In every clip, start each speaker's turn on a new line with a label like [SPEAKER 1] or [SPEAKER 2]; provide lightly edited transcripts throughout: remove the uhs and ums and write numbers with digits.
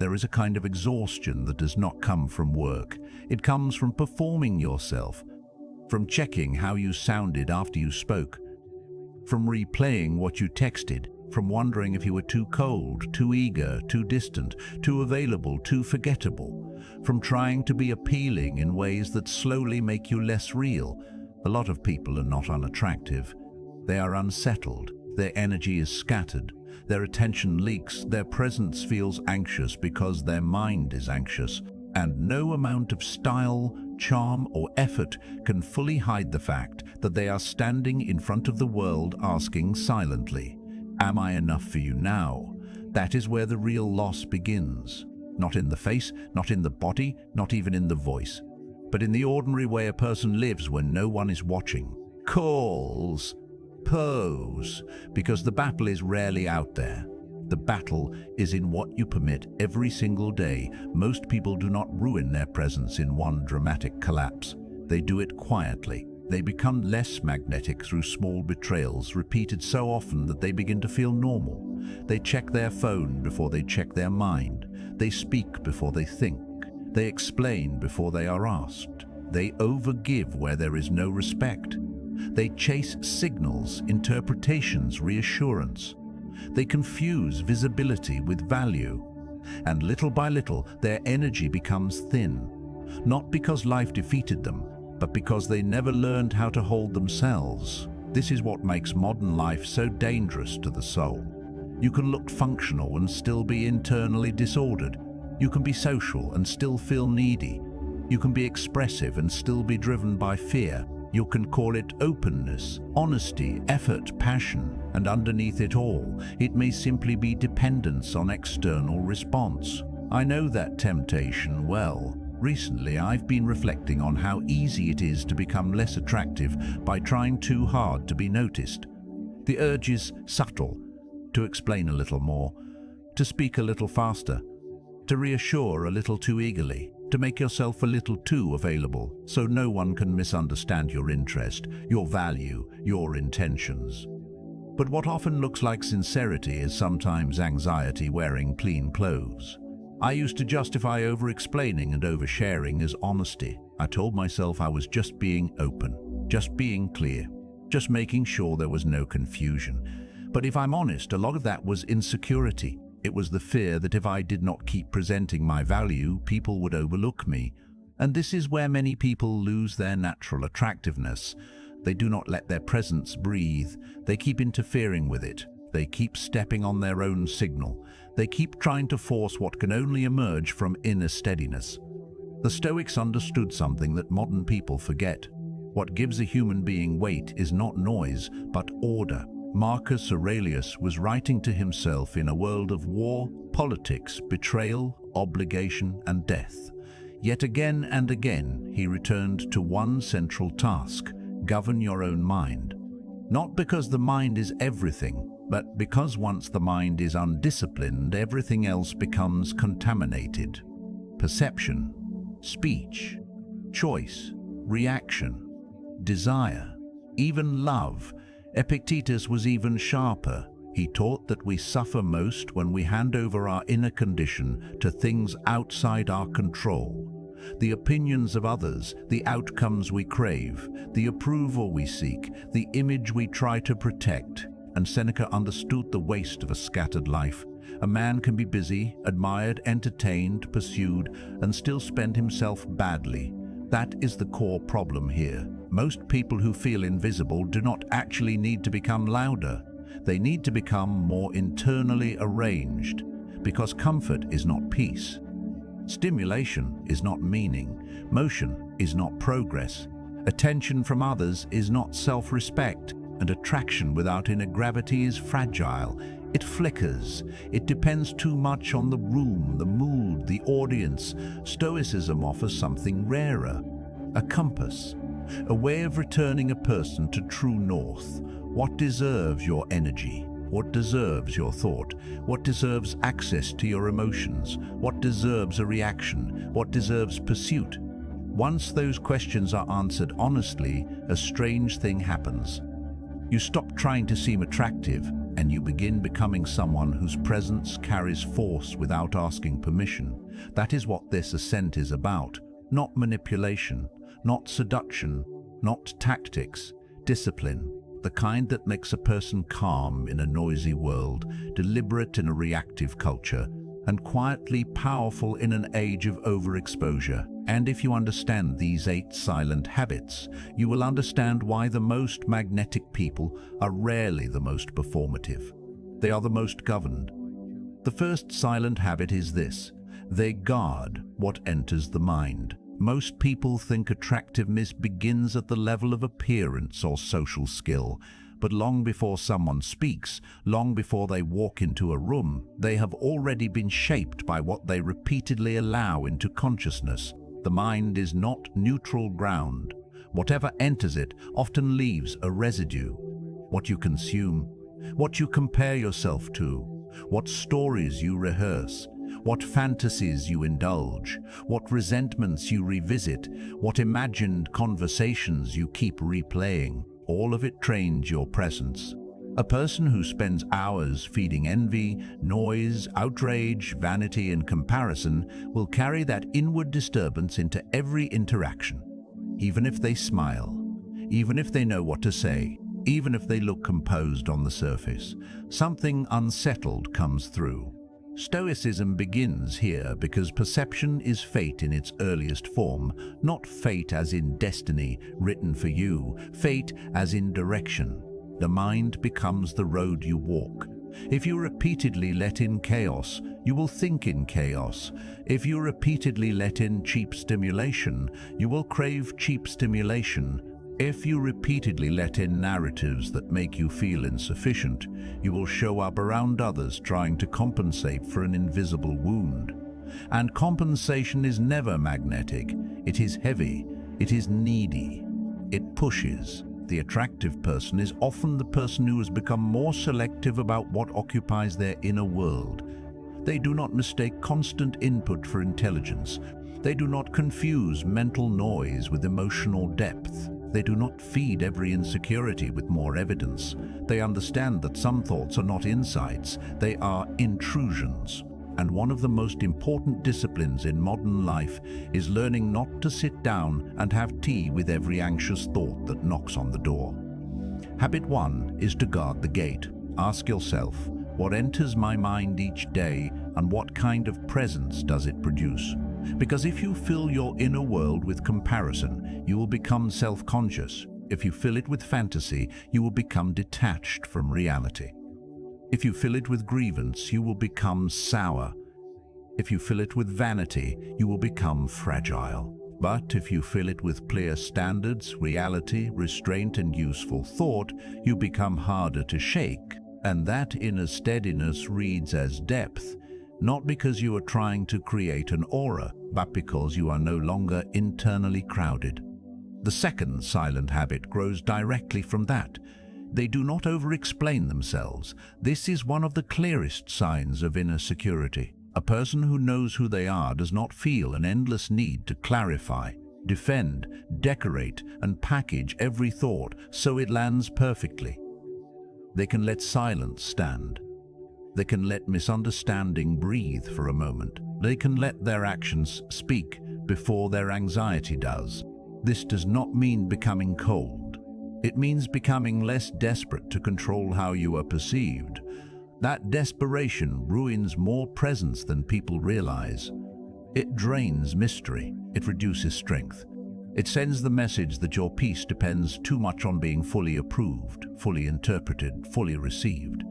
[SPEAKER 1] there is a kind of exhaustion that does not come from work. It comes from performing yourself, from checking how you sounded after you spoke, from replaying what you texted, from wondering if you were too cold, too eager, too distant, too available, too forgettable, from trying to be appealing in ways that slowly make you less real. A lot of people are not unattractive. They are unsettled. Their energy is scattered. Their attention leaks. Their presence feels anxious because their mind is anxious. And no amount of style, charm, or effort can fully hide the fact that they are standing in front of the world asking silently, "Am I enough for you now?" That is where the real loss begins. Not in the face, not in the body, not even in the voice, but in the ordinary way a person lives when no one is watching. Calls, pose, because the battle is rarely out there. The battle is in what you permit every single day. Most people do not ruin their presence in one dramatic collapse. They do it quietly. They become less magnetic through small betrayals, repeated so often that they begin to feel normal. They check their phone before they check their mind. They speak before they think. They explain before they are asked. They overgive where there is no respect. They chase signals, interpretations, reassurance. They confuse visibility with value. And little by little, their energy becomes thin. Not because life defeated them, but because they never learned how to hold themselves. This is what makes modern life so dangerous to the soul. You can look functional and still be internally disordered. You can be social and still feel needy. You can be expressive and still be driven by fear. You can call it openness, honesty, effort, passion, and underneath it all, it may simply be dependence on external response. I know that temptation well. Recently, I've been reflecting on how easy it is to become less attractive by trying too hard to be noticed. The urge is subtle: to explain a little more, to speak a little faster, to reassure a little too eagerly, to make yourself a little too available so no one can misunderstand your interest, your value, your intentions. But what often looks like sincerity is sometimes anxiety wearing clean clothes. I used to justify over-explaining and oversharing as honesty. I told myself I was just being open, just being clear, just making sure there was no confusion. But if I'm honest, a lot of that was insecurity. It was the fear that if I did not keep presenting my value, people would overlook me. And this is where many people lose their natural attractiveness. They do not let their presence breathe. They keep interfering with it. They keep stepping on their own signal. They keep trying to force what can only emerge from inner steadiness. The Stoics understood something that modern people forget. What gives a human being weight is not noise, but order. Marcus Aurelius was writing to himself in a world of war, politics, betrayal, obligation, and death. Yet again and again, he returned to one central task: govern your own mind. Not because the mind is everything, but because once the mind is undisciplined, everything else becomes contaminated. Perception, speech, choice, reaction, desire, even love. Epictetus was even sharper. He taught that we suffer most when we hand over our inner condition to things outside our control. The opinions of others, the outcomes we crave, the approval we seek, the image we try to protect. And Seneca understood the waste of a scattered life. A man can be busy, admired, entertained, pursued, and still spend himself badly. That is the core problem here. Most people who feel invisible do not actually need to become louder. They need to become more internally arranged, because comfort is not peace. Stimulation is not meaning. Motion is not progress. Attention from others is not self-respect. And attraction without inner gravity is fragile. It flickers. It depends too much on the room, the mood, the audience. Stoicism offers something rarer: a compass. A way of returning a person to true north. What deserves your energy? What deserves your thought? What deserves access to your emotions? What deserves a reaction? What deserves pursuit? Once those questions are answered honestly, a strange thing happens. You stop trying to seem attractive and you begin becoming someone whose presence carries force without asking permission. That is what this ascent is about. Not manipulation, not seduction, not tactics, discipline, the kind that makes a person calm in a noisy world, deliberate in a reactive culture, and quietly powerful in an age of overexposure. And if you understand these 8 silent habits, you will understand why the most magnetic people are rarely the most performative. They are the most governed. The first silent habit is this: they guard what enters the mind. Most people think attractiveness begins at the level of appearance or social skill, but long before someone speaks, long before they walk into a room, they have already been shaped by what they repeatedly allow into consciousness. The mind is not neutral ground. Whatever enters it often leaves a residue. What you consume, what you compare yourself to, what stories you rehearse, what fantasies you indulge, what resentments you revisit, what imagined conversations you keep replaying. All of it trains your presence. A person who spends hours feeding envy, noise, outrage, vanity, and comparison will carry that inward disturbance into every interaction. Even if they smile, even if they know what to say, even if they look composed on the surface, something unsettled comes through. Stoicism begins here because perception is fate in its earliest form, not fate as in destiny written for you, fate as in direction. The mind becomes the road you walk. If you repeatedly let in chaos, you will think in chaos. If you repeatedly let in cheap stimulation, you will crave cheap stimulation. If you repeatedly let in narratives that make you feel insufficient, you will show up around others trying to compensate for an invisible wound. And compensation is never magnetic. It is heavy. It is needy. It pushes. The attractive person is often the person who has become more selective about what occupies their inner world. They do not mistake constant input for intelligence. They do not confuse mental noise with emotional depth. They do not feed every insecurity with more evidence. They understand that some thoughts are not insights, they are intrusions. And one of the most important disciplines in modern life is learning not to sit down and have tea with every anxious thought that knocks on the door. Habit 1 is to guard the gate. Ask yourself, what enters my mind each day and what kind of presence does it produce? Because if you fill your inner world with comparison, you will become self-conscious. If you fill it with fantasy, you will become detached from reality. If you fill it with grievance, you will become sour. If you fill it with vanity, you will become fragile. But if you fill it with clear standards, reality, restraint, and useful thought, you become harder to shake. And that inner steadiness reads as depth, not because you are trying to create an aura, but because you are no longer internally crowded. The second silent habit grows directly from that. They do not over-explain themselves. This is one of the clearest signs of inner security. A person who knows who they are does not feel an endless need to clarify, defend, decorate, and package every thought so it lands perfectly. They can let silence stand. They can let misunderstanding breathe for a moment. They can let their actions speak before their anxiety does. This does not mean becoming cold. It means becoming less desperate to control how you are perceived. That desperation ruins more presence than people realize. It drains mystery. It reduces strength. It sends the message that your peace depends too much on being fully approved, fully interpreted, fully received.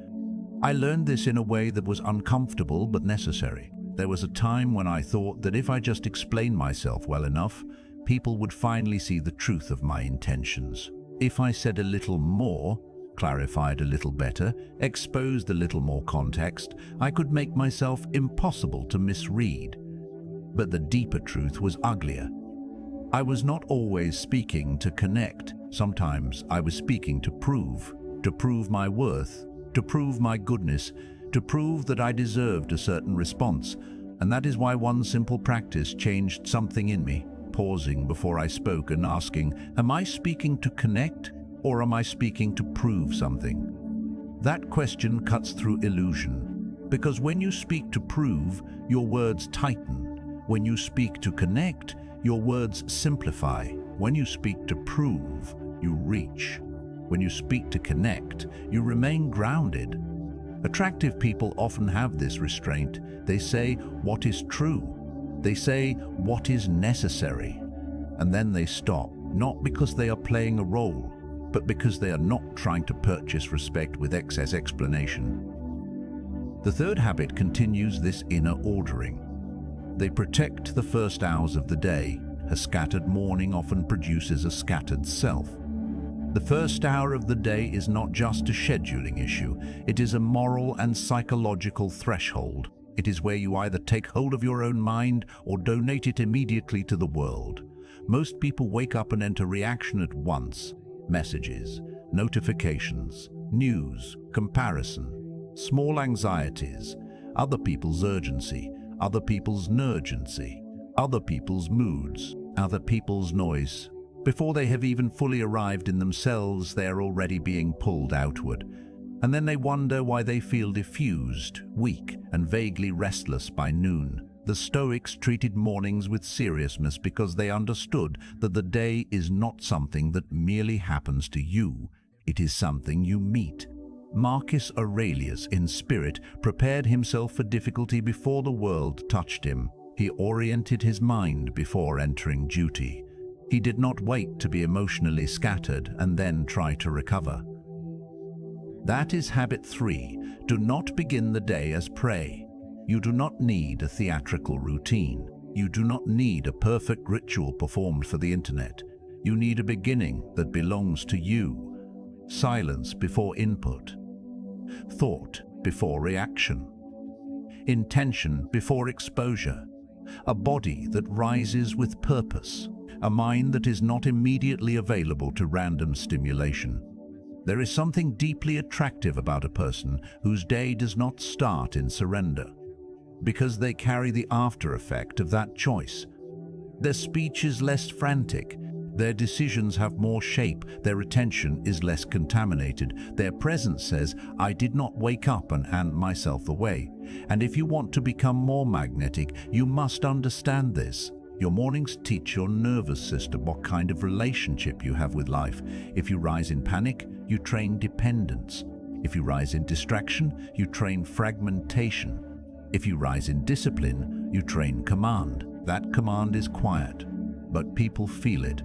[SPEAKER 1] I learned this in a way that was uncomfortable but necessary. There was a time when I thought that if I just explained myself well enough, people would finally see the truth of my intentions. If I said a little more, clarified a little better, exposed a little more context, I could make myself impossible to misread. But the deeper truth was uglier. I was not always speaking to connect. Sometimes I was speaking to prove my worth, to prove my goodness, to prove that I deserved a certain response. And that is why one simple practice changed something in me, pausing before I spoke and asking, am I speaking to connect or am I speaking to prove something? That question cuts through illusion, because when you speak to prove, your words tighten. When you speak to connect, your words simplify. When you speak to prove, you reach. When you speak to connect, you remain grounded. Attractive people often have this restraint. They say what is true. They say what is necessary. And then they stop, not because they are playing a role, but because they are not trying to purchase respect with excess explanation. The third habit continues this inner ordering. They protect the first hours of the day. A scattered morning often produces a scattered self. The first hour of the day is not just a scheduling issue. It is a moral and psychological threshold. It is where you either take hold of your own mind or donate it immediately to the world. Most people wake up and enter reaction at once. Messages, notifications, news, comparison, small anxieties, other people's urgency, other people's nergency, other people's moods, other people's noise. Before they have even fully arrived in themselves, they are already being pulled outward. And then they wonder why they feel diffused, weak, and vaguely restless by noon. The Stoics treated mornings with seriousness because they understood that the day is not something that merely happens to you. It is something you meet. Marcus Aurelius, in spirit, prepared himself for difficulty before the world touched him. He oriented his mind before entering duty. He did not wait to be emotionally scattered and then try to recover. That is habit 3. Do not begin the day as prey. You do not need a theatrical routine. You do not need a perfect ritual performed for the internet. You need a beginning that belongs to you. Silence before input. Thought before reaction. Intention before exposure. A body that rises with purpose. A mind that is not immediately available to random stimulation. There is something deeply attractive about a person whose day does not start in surrender, because they carry the after effect of that choice. Their speech is less frantic, their decisions have more shape, their attention is less contaminated. Their presence says, I did not wake up and hand myself away. And if you want to become more magnetic, you must understand this. Your mornings teach your nervous system what kind of relationship you have with life. If you rise in panic, you train dependence. If you rise in distraction, you train fragmentation. If you rise in discipline, you train command. That command is quiet, but people feel it.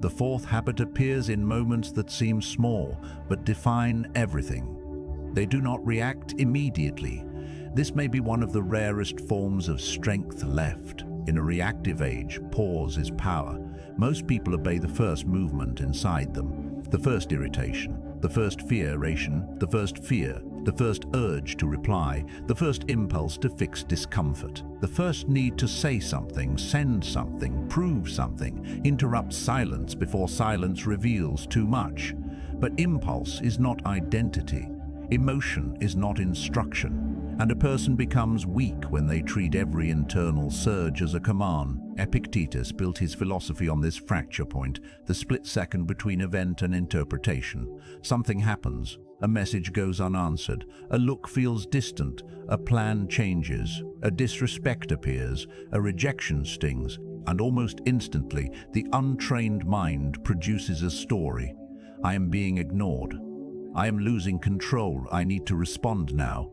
[SPEAKER 1] The fourth habit appears in moments that seem small, but define everything. They do not react immediately. This may be one of the rarest forms of strength left. In a reactive age, pause is power. Most people obey the first movement inside them, the first irritation, the first fearation, the first fear, the first urge to reply, the first impulse to fix discomfort, the first need to say something, send something, prove something, interrupt silence before silence reveals too much. But impulse is not identity. Emotion is not instruction. And a person becomes weak when they treat every internal surge as a command. Epictetus built his philosophy on this fracture point, the split second between event and interpretation. Something happens, a message goes unanswered, a look feels distant, a plan changes, a disrespect appears, a rejection stings, and almost instantly the untrained mind produces a story. I am being ignored. I am losing control. I need to respond now.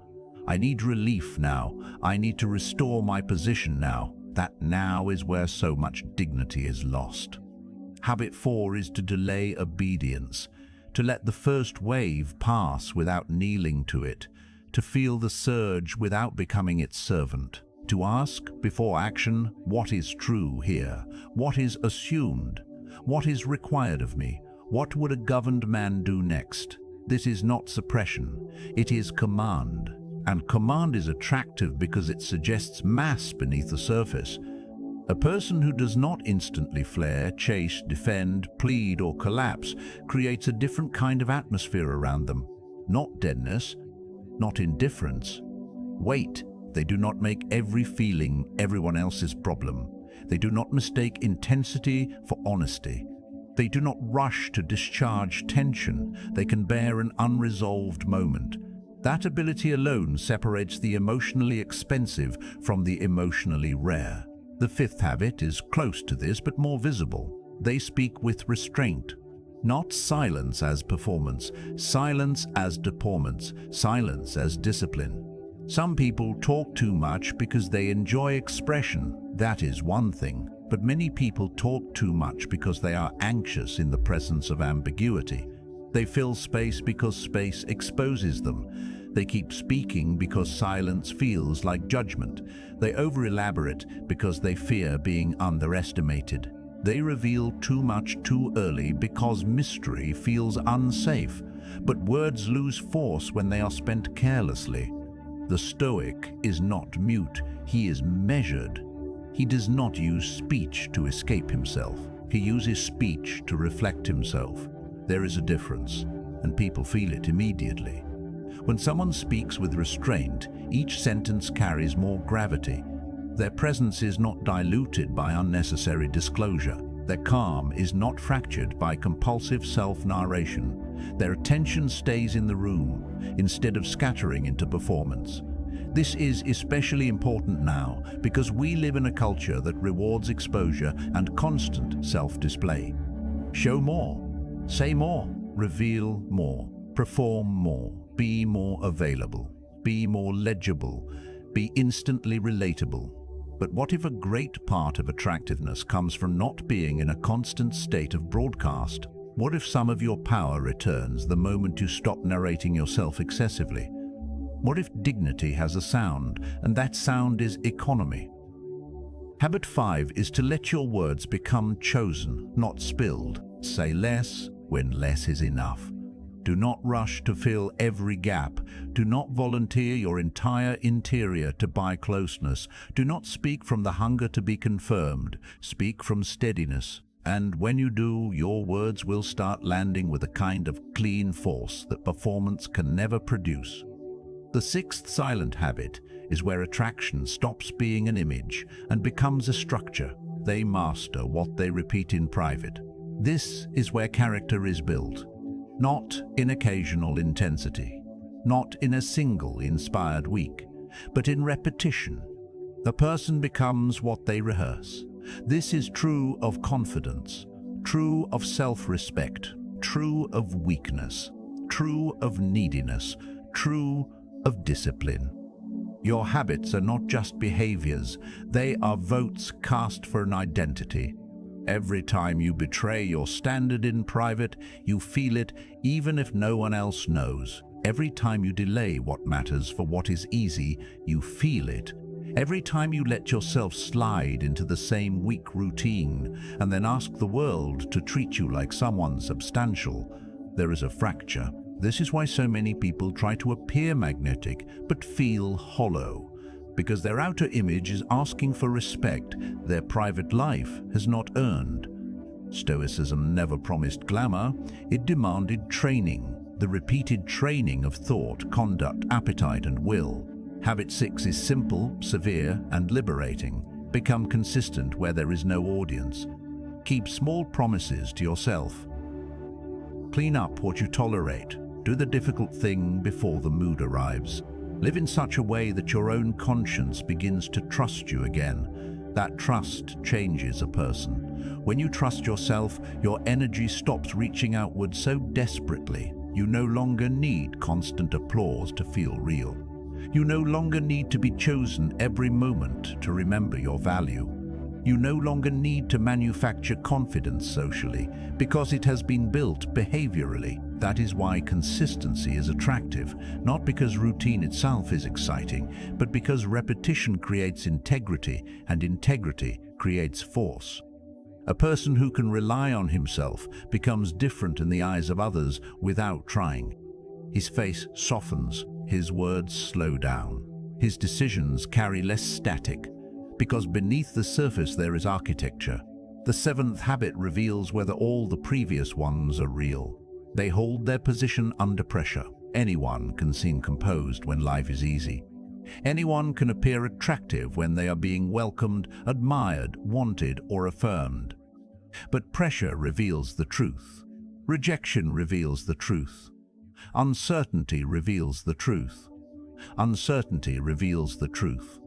[SPEAKER 1] I need relief now. I need to restore my position now. That now is where so much dignity is lost. Habit 4 is to delay obedience, to let the first wave pass without kneeling to it, to feel the surge without becoming its servant, to ask before action, what is true here? What is assumed? What is required of me? What would a governed man do next? This is not suppression, it is command. And command is attractive because it suggests mass beneath the surface. A person who does not instantly flare, chase, defend, plead, or collapse creates a different kind of atmosphere around them. Not deadness, not indifference. Wait, they do not make every feeling everyone else's problem. They do not mistake intensity for honesty. They do not rush to discharge tension. They can bear an unresolved moment. That ability alone separates the emotionally expensive from the emotionally rare. The fifth habit is close to this but more visible. They speak with restraint. Not silence as performance, silence as deportments, silence as discipline. Some people talk too much because they enjoy expression. That is one thing. But many people talk too much because they are anxious in the presence of ambiguity. They fill space because space exposes them. They keep speaking because silence feels like judgment. They over-elaborate because they fear being underestimated. They reveal too much too early because mystery feels unsafe. But words lose force when they are spent carelessly. The Stoic is not mute, he is measured. He does not use speech to escape himself. He uses speech to reflect himself. There is a difference, and people feel it immediately. When someone speaks with restraint, each sentence carries more gravity. Their presence is not diluted by unnecessary disclosure. Their calm is not fractured by compulsive self-narration. Their attention stays in the room, instead of scattering into performance. This is especially important now because we live in a culture that rewards exposure and constant self-display. Show more, say more, reveal more, perform more, be more available, be more legible, be instantly relatable. But what if a great part of attractiveness comes from not being in a constant state of broadcast? What if some of your power returns the moment you stop narrating yourself excessively? What if dignity has a sound, and that sound is economy? Habit 5 is to let your words become chosen, not spilled. Say less when less is enough. Do not rush to fill every gap. Do not volunteer your entire interior to buy closeness. Do not speak from the hunger to be confirmed. Speak from steadiness. And when you do, your words will start landing with a kind of clean force that performance can never produce. The sixth silent habit is where attraction stops being an image and becomes a structure. They master what they repeat in private. This is where character is built, not in occasional intensity, not in a single inspired week, but in repetition. The person becomes what they rehearse. This is true of confidence, true of self-respect, true of weakness, true of neediness, true of discipline. Your habits are not just behaviors, they are votes cast for an identity. Every time you betray your standard in private, you feel it even if no one else knows. Every time you delay what matters for what is easy, you feel it. Every time you let yourself slide into the same weak routine and then ask the world to treat you like someone substantial, there is a fracture. This is why so many people try to appear magnetic but feel hollow, because their outer image is asking for respect their private life has not earned. Stoicism never promised glamour, it demanded training, the repeated training of thought, conduct, appetite, and will. Habit 6 is simple, severe, and liberating. Become consistent where there is no audience. Keep small promises to yourself. Clean up what you tolerate. Do the difficult thing before the mood arrives. Live in such a way that your own conscience begins to trust you again. That trust changes a person. When you trust yourself, your energy stops reaching outward so desperately. You no longer need constant applause to feel real. You no longer need to be chosen every moment to remember your value. You no longer need to manufacture confidence socially because it has been built behaviorally. That is why consistency is attractive, not because routine itself is exciting, but because repetition creates integrity, and integrity creates force. A person who can rely on himself becomes different in the eyes of others without trying. His face softens, his words slow down. His decisions carry less static, because beneath the surface there is architecture. The seventh habit reveals whether all the previous ones are real. They hold their position under pressure. Anyone can seem composed when life is easy. Anyone can appear attractive when they are being welcomed, admired, wanted, or affirmed. But pressure reveals the truth. Rejection reveals the truth. Uncertainty reveals the truth. Uncertainty reveals the truth.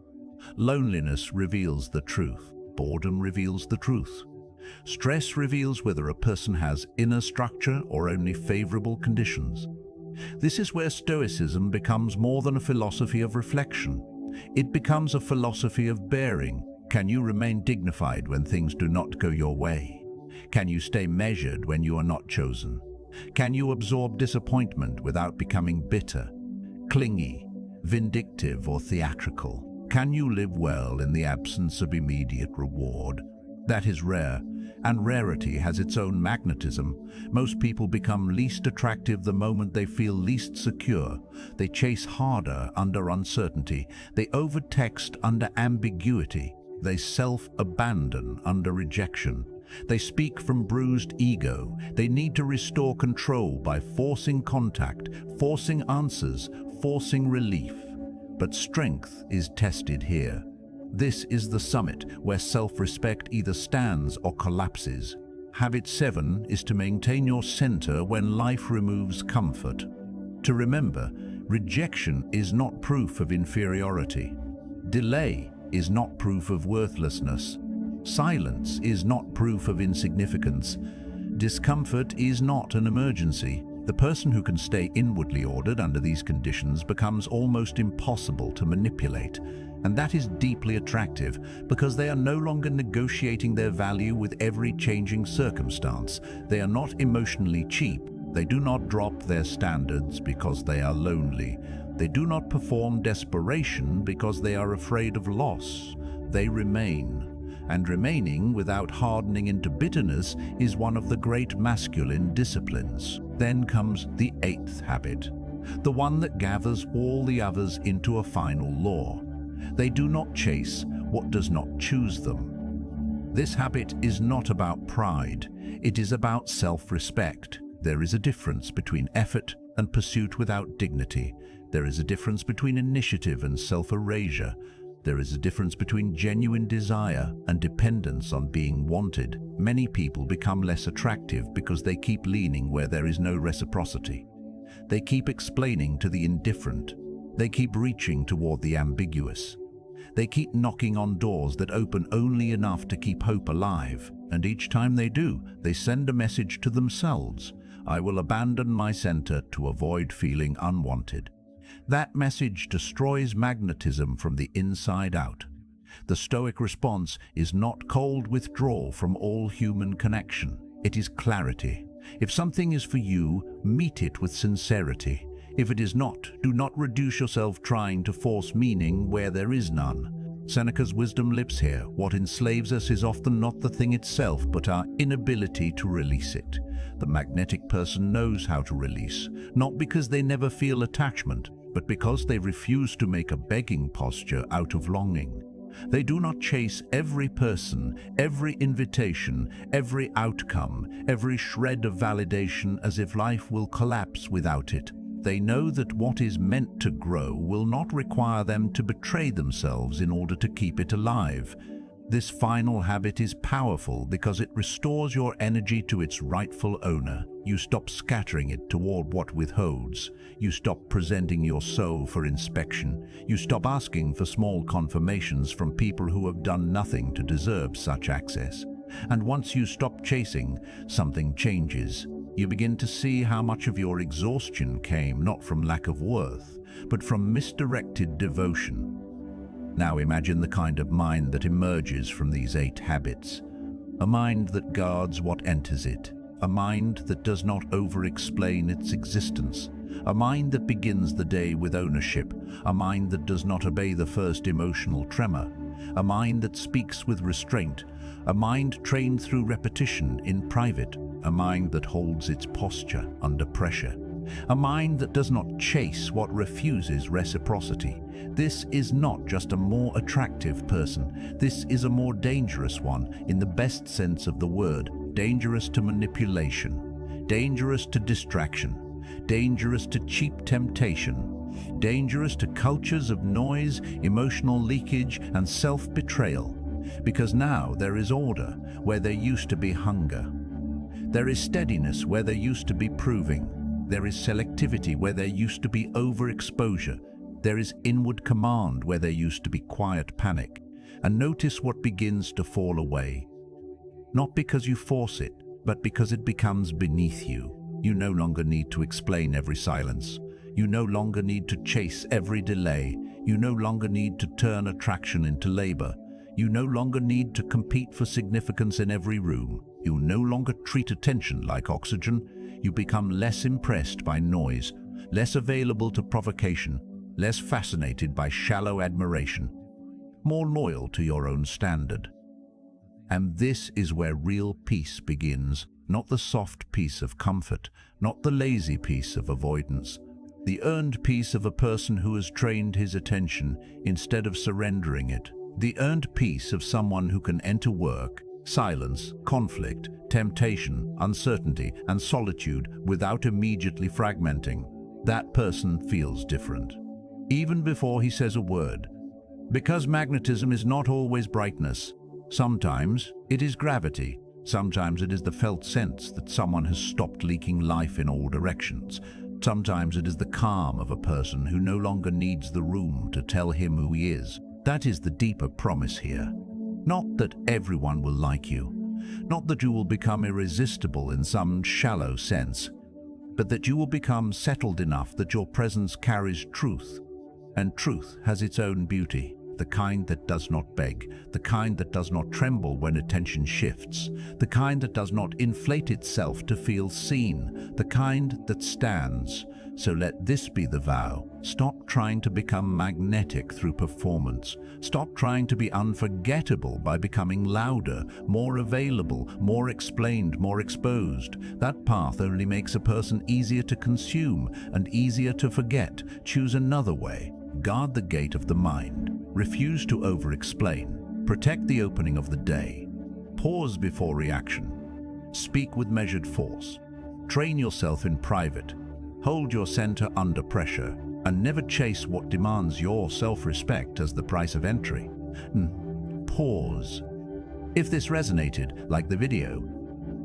[SPEAKER 1] Loneliness reveals the truth. Boredom reveals the truth. Stress reveals whether a person has inner structure or only favorable conditions. This is where Stoicism becomes more than a philosophy of reflection. It becomes a philosophy of bearing. Can you remain dignified when things do not go your way? Can you stay measured when you are not chosen? Can you absorb disappointment without becoming bitter, clingy, vindictive, or theatrical? Can you live well in the absence of immediate reward? That is rare, and rarity has its own magnetism. Most people become least attractive the moment they feel least secure. They chase harder under uncertainty. They overtext under ambiguity. They self-abandon under rejection. They speak from bruised ego. They need to restore control by forcing contact, forcing answers, forcing relief. But strength is tested here. This is the summit where self-respect either stands or collapses. Habit 7 is to maintain your center when life removes comfort. To remember, rejection is not proof of inferiority. Delay is not proof of worthlessness. Silence is not proof of insignificance. Discomfort is not an emergency. The person who can stay inwardly ordered under these conditions becomes almost impossible to manipulate. And that is deeply attractive because they are no longer negotiating their value with every changing circumstance. They are not emotionally cheap. They do not drop their standards because they are lonely. They do not perform desperation because they are afraid of loss. They remain. And remaining without hardening into bitterness is one of the great masculine disciplines. Then comes the 8th habit, the one that gathers all the others into a final law. They do not chase what does not choose them. This habit is not about pride. It is about self-respect. There is a difference between effort and pursuit without dignity. There is a difference between initiative and self-erasure. There is a difference between genuine desire and dependence on being wanted. Many people become less attractive because they keep leaning where there is no reciprocity. They keep explaining to the indifferent. They keep reaching toward the ambiguous. They keep knocking on doors that open only enough to keep hope alive. And each time they do, they send a message to themselves. I will abandon my center to avoid feeling unwanted. That message destroys magnetism from the inside out. The Stoic response is not cold withdrawal from all human connection. It is clarity. If something is for you, meet it with sincerity. If it is not, do not reduce yourself trying to force meaning where there is none. Seneca's wisdom lives here. What enslaves us is often not the thing itself, but our inability to release it. The magnetic person knows how to release, not because they never feel attachment, but because they refuse to make a begging posture out of longing. They do not chase every person, every invitation, every outcome, every shred of validation as if life will collapse without it. They know that what is meant to grow will not require them to betray themselves in order to keep it alive. This final habit is powerful because it restores your energy to its rightful owner. You stop scattering it toward what withholds. You stop presenting your soul for inspection. You stop asking for small confirmations from people who have done nothing to deserve such access. And once you stop chasing, something changes. You begin to see how much of your exhaustion came not from lack of worth, but from misdirected devotion. Now imagine the kind of mind that emerges from these 8 habits. A mind that guards what enters it. A mind that does not over-explain its existence. A mind that begins the day with ownership. A mind that does not obey the first emotional tremor. A mind that speaks with restraint. A mind trained through repetition in private. A mind that holds its posture under pressure. A mind that does not chase what refuses reciprocity. This is not just a more attractive person. This is a more dangerous one in the best sense of the word. Dangerous to manipulation. Dangerous to distraction. Dangerous to cheap temptation. Dangerous to cultures of noise, emotional leakage, and self-betrayal. Because now there is order where there used to be hunger. There is steadiness where there used to be proving. There is selectivity where there used to be overexposure. There is inward command where there used to be quiet panic. And notice what begins to fall away. Not because you force it, but because it becomes beneath you. You no longer need to explain every silence. You no longer need to chase every delay. You no longer need to turn attraction into labor. You no longer need to compete for significance in every room. You no longer treat attention like oxygen. You become less impressed by noise, less available to provocation, less fascinated by shallow admiration, more loyal to your own standard. And this is where real peace begins, not the soft peace of comfort, not the lazy peace of avoidance, the earned peace of a person who has trained his attention instead of surrendering it, the earned peace of someone who can enter work, silence, conflict, temptation, uncertainty, and solitude without immediately fragmenting. That person feels different, even before he says a word. Because magnetism is not always brightness. Sometimes it is gravity. Sometimes it is the felt sense that someone has stopped leaking life in all directions. Sometimes it is the calm of a person who no longer needs the room to tell him who he is. That is the deeper promise here. Not that everyone will like you, not that you will become irresistible in some shallow sense, but that you will become settled enough that your presence carries truth, and truth has its own beauty. The kind that does not beg, the kind that does not tremble when attention shifts, the kind that does not inflate itself to feel seen, the kind that stands. So let this be the vow. Stop trying to become magnetic through performance. Stop trying to be unforgettable by becoming louder, more available, more explained, more exposed. That path only makes a person easier to consume and easier to forget. Choose another way. Guard the gate of the mind. Refuse to over-explain. Protect the opening of the day. Pause before reaction. Speak with measured force. Train yourself in private. Hold your center under pressure, and never chase what demands your self-respect as the price of entry. Pause. If this resonated, like the video,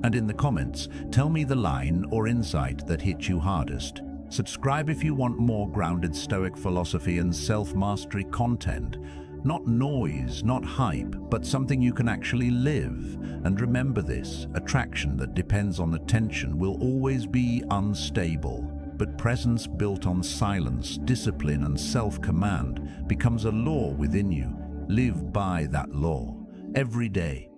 [SPEAKER 1] and in the comments, tell me the line or insight that hit you hardest. Subscribe if you want more grounded Stoic philosophy and self-mastery content. Not noise, not hype, but something you can actually live. And remember this, attraction that depends on attention will always be unstable. But presence built on silence, discipline, and self-command becomes a law within you. Live by that law every day.